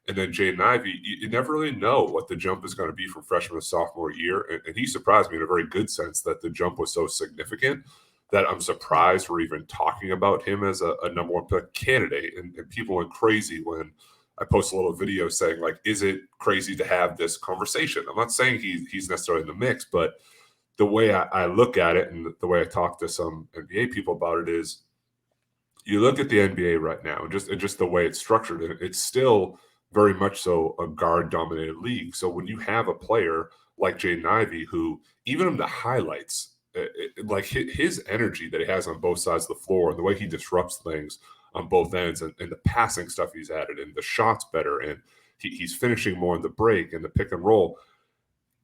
And then Jaden Ivey, you never really know what the jump is going to be from freshman to sophomore year. And he surprised me in a very good sense that the jump was so significant that I'm surprised we're even talking about him as a number one pick candidate. And people went crazy when I post a little video saying, like, is it crazy to have this conversation? I'm not saying he's necessarily in the mix, but the way I look at it and the way I talk to some NBA people about it is you look at the NBA right now and just the way it's structured, and it's still very much so a guard-dominated league. So when you have a player like Jaden Ivey, who even in the highlights, like his energy that he has on both sides of the floor and the way he disrupts things on both ends and the passing stuff he's added and the shots better and he's finishing more in the break and the pick and roll.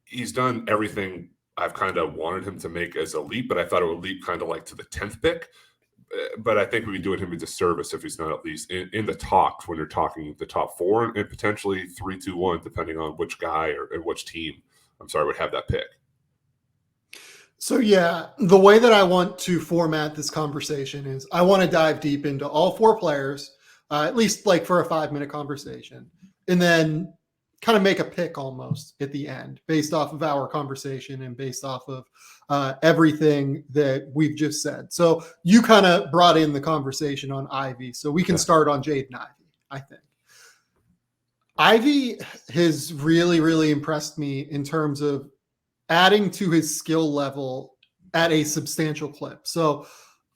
He's done everything I've kind of wanted him to make as a leap, but I thought it would leap kind of like to the 10th pick. But I think we'd be doing him a disservice if he's not at least in the talks when you're talking the top four and potentially 3, 2, 1, depending on which guy or which team, would have that pick. So, yeah, the way that I want to format this conversation is I want to dive deep into all four players, at least like for a 5-minute conversation, and then kind of make a pick almost at the end based off of our conversation and based off of everything that we've just said. So you kind of brought in the conversation on Ivy. So we can start on Jaden Ivey, I think. Ivy has really, really impressed me in terms of adding to his skill level at a substantial clip. So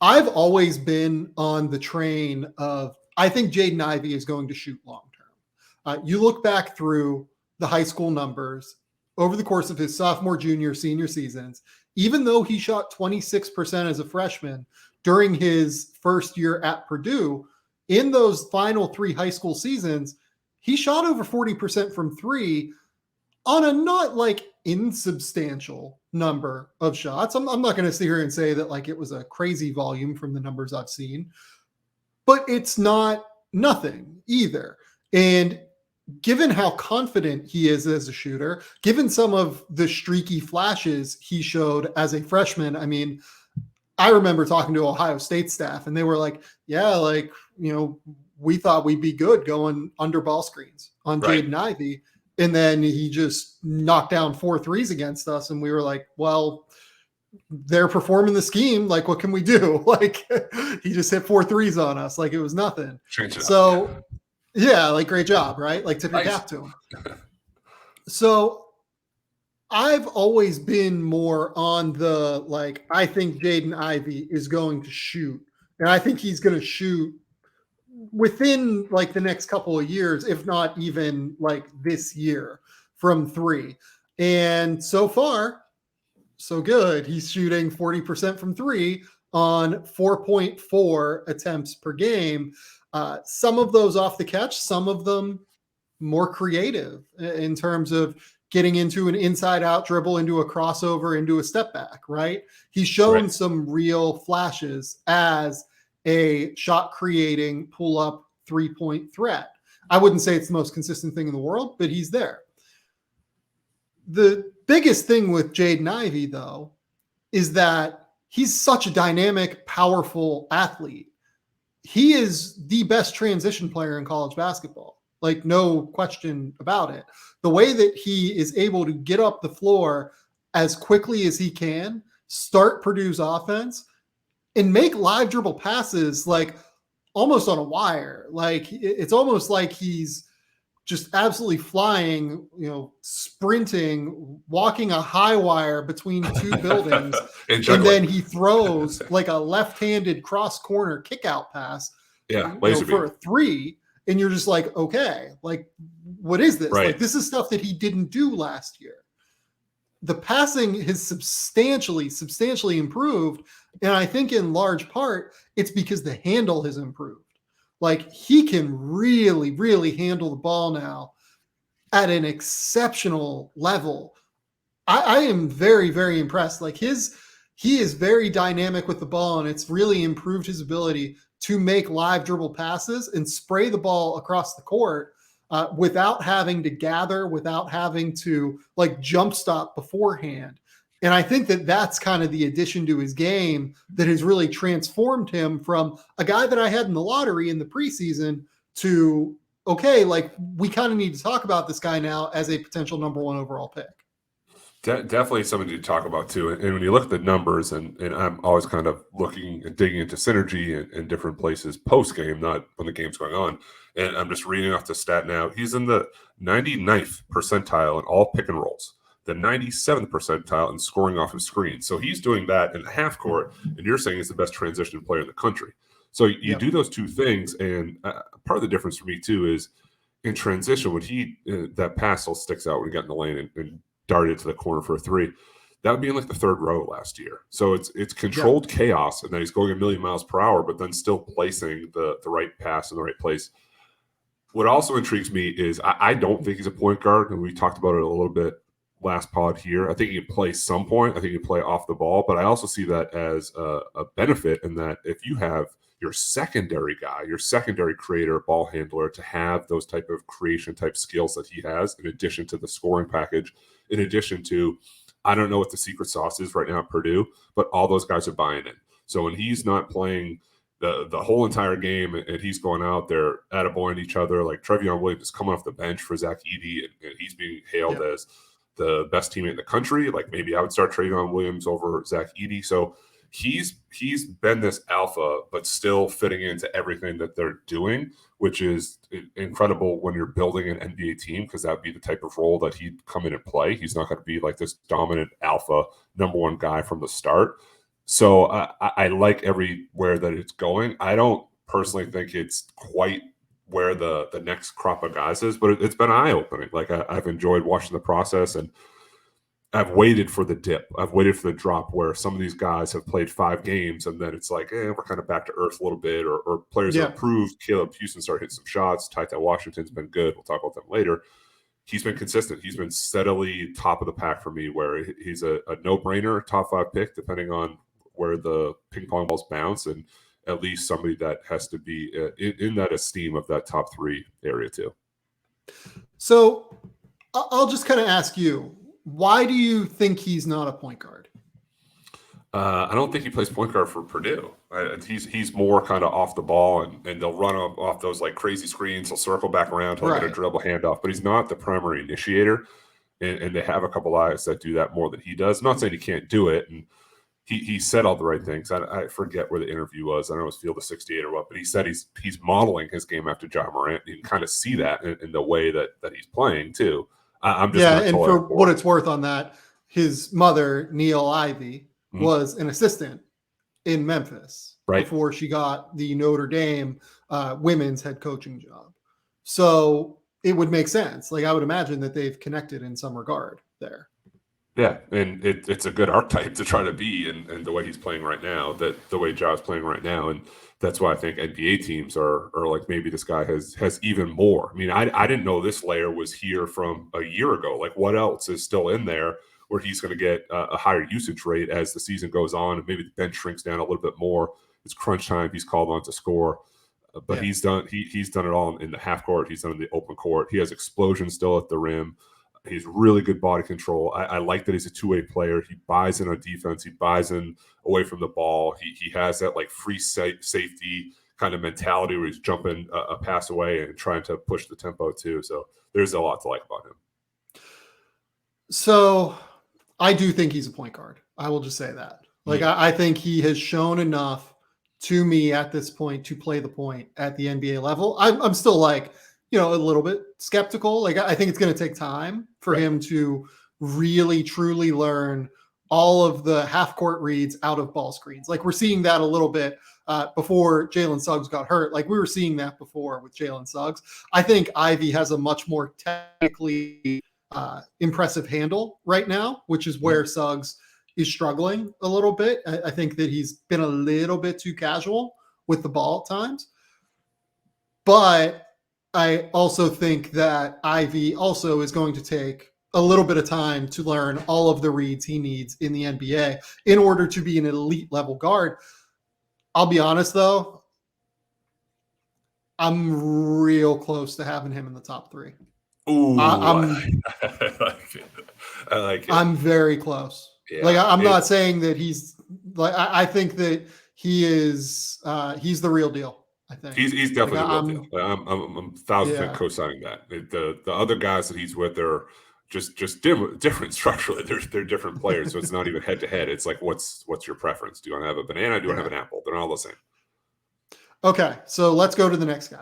I've always been on the train of, I think Jaden Ivey is going to shoot long term. You look back through the high school numbers over the course of his sophomore, junior, senior seasons, even though he shot 26% as a freshman during his first year at Purdue, in those final 3 high school seasons, he shot over 40% from 3 on a not like insubstantial number of shots. I'm not going to sit here and say that like it was a crazy volume from the numbers I've seen, but it's not nothing either. And given how confident he is as a shooter, given some of the streaky flashes he showed as a freshman, I mean, I remember talking to Ohio State staff and they were like, yeah, like, you know, we thought we'd be good going under ball screens on Jaden Ivey. And then he just knocked down 4 threes against us. And we were like, well, they're performing the scheme. Like, what can we do? Like, he just hit 4 threes on us. Like, it was nothing. So, yeah, like, great job, right? Like, tip your cap to him. So, I've always been more on the, like, I think Jaden Ivey is going to shoot. And I think he's going to shoot within, like, the next couple of years, if not even, like, this year from 3. And so far, so good. He's shooting 40% from 3 on 4.4 attempts per game. Some of those off the catch, some of them more creative in terms of getting into an inside out dribble, into a crossover, into a step back, right? He's shown some real flashes as a shot creating pull up 3-point threat. I wouldn't say it's the most consistent thing in the world, but he's there. The biggest thing with Jaden Ivey, though, is that he's such a dynamic, powerful athlete. He is the best transition player in college basketball. Like, no question about it. The way that he is able to get up the floor as quickly as he can, start Purdue's offense, and make live dribble passes, like, almost on a wire. Like, it's almost like he's just absolutely flying, you know, sprinting, walking a high wire between 2 buildings. and then he throws like a left-handed cross corner kick out pass for a 3. And you're just like, okay, like, what is this? Like, this is stuff that he didn't do last year. The passing has substantially improved. And I think in large part, it's because the handle has improved. Like, he can really, really handle the ball now at an exceptional level. I am very, very impressed. Like, he is very dynamic with the ball, and it's really improved his ability to make live dribble passes and spray the ball across the court without having to gather, without having to, like, jump stop beforehand. And I think that that's kind of the addition to his game that has really transformed him from a guy that I had in the lottery in the preseason to okay, like we kind of need to talk about this guy now as a potential number 1 overall pick. Definitely something to talk about too. And when you look at the numbers, and I'm always kind of looking and digging into synergy in different places post game, not when the game's going on. And I'm just reading off the stat now. He's in the 99th percentile in all pick and rolls, the 97th percentile in scoring off of screen. So he's doing that in the half court, and you're saying he's the best transition player in the country. So you do those two things, and part of the difference for me too is in transition when he that pass still sticks out when he got in the lane and darted to the corner for a three. That would be in like the third row last year. So it's controlled chaos, and then he's going a million miles per hour, but then still placing the right pass in the right place. What also intrigues me is I don't think he's a point guard, and we talked about it a little bit last pod here. I think he can play some point. I think he can play off the ball, but I also see that as a benefit in that if you have your secondary guy, your secondary creator, ball handler, to have those type of creation type skills that he has, in addition to the scoring package, in addition to, I don't know what the secret sauce is right now at Purdue, but all those guys are buying in. So when he's not playing the whole entire game and he's going out there attaboying each other, like Trevion Williams is coming off the bench for Zach Edey, and he's being hailed as the best teammate in the country. Like maybe I would start Trevion Williams over Zach Edey. So he's been this alpha, but still fitting into everything that they're doing, which is incredible when you're building an NBA team, because that would be the type of role that he'd come in and play. He's not going to be like this dominant alpha number 1 guy from the start. So I like everywhere that it's going. I don't personally think it's quite where the next crop of guys is, but it's been eye-opening. Like I've enjoyed watching the process, and I've waited for the dip. I've waited for the drop where some of these guys have played 5 games and then it's like, we're kind of back to earth a little bit, or players have improved. Caleb Houston started hitting some shots. Ty Washington's been good. We'll talk about them later. He's been consistent. He's been steadily top of the pack for me, where he's a no-brainer top 5 pick, depending on where the ping pong balls bounce, and at least somebody that has to be in that esteem of that top 3 area too. So I'll just kind of ask you, why do you think he's not a point guard? I don't think he plays point guard for Purdue. He's more kind of off the ball, and they'll run off those like crazy screens. He'll circle back around to get a dribble handoff, but he's not the primary initiator. And they have a couple guys that do that more than he does. I'm not saying he can't do it, and he said all the right things. I forget where the interview was. I don't know if it was Field of 68 or what, but he said he's modeling his game after John Morant. You can kind of see that in the way that he's playing too. I'm just and for what it's worth on that, his mother, Neil Ivey, was an assistant in Memphis before she got the Notre Dame women's head coaching job. So it would make sense. Like I would imagine that they've connected in some regard there. Yeah, and it's a good archetype to try to be in the way he's playing right now, that the way Ja's playing right now. And that's why I think NBA teams are like, maybe this guy has even more. I mean, I didn't know this layer was here from a year ago. Like what else is still in there where he's going to get a higher usage rate as the season goes on, and maybe the bench shrinks down a little bit more. It's crunch time. He's called on to score. But he's done it all in the half court. He's done it in the open court. He has explosion still at the rim. He's really good body control. I like that he's a two-way player. He buys in on defense. He buys in away from the ball. He has that like free safety kind of mentality where he's jumping a pass away and trying to push the tempo too. So there's a lot to like about him. So I do think he's a point guard. I will just say that. Like I think he has shown enough to me at this point to play the point at the NBA level. I'm still like, a little bit skeptical. Like I think it's going to take time for him to really, truly learn all of the half court reads out of ball screens. Like we're seeing that a little bit before Jalen Suggs got hurt. Like we were seeing that before with Jalen Suggs. I think Ivey has a much more technically impressive handle right now, which is where Suggs is struggling a little bit. I think that he's been a little bit too casual with the ball at times. But I also think that Ivey also is going to take a little bit of time to learn all of the reads he needs in the NBA in order to be an elite level guard. I'll be honest though, I'm real close to having him in the top 3. Ooh, I like it. I'm very close. Yeah, like I'm not saying that he's like, I think that he is, he's the real deal. I think He's like definitely the real deal. I'm I'm 1,000% yeah, co-signing that. The other guys that he's with are just different structurally. They're different players, so it's not even head to head. It's like what's your preference? Do you want to have a banana? Do you want to yeah. have an apple? They're not all the same. Okay, so let's go to the next guy.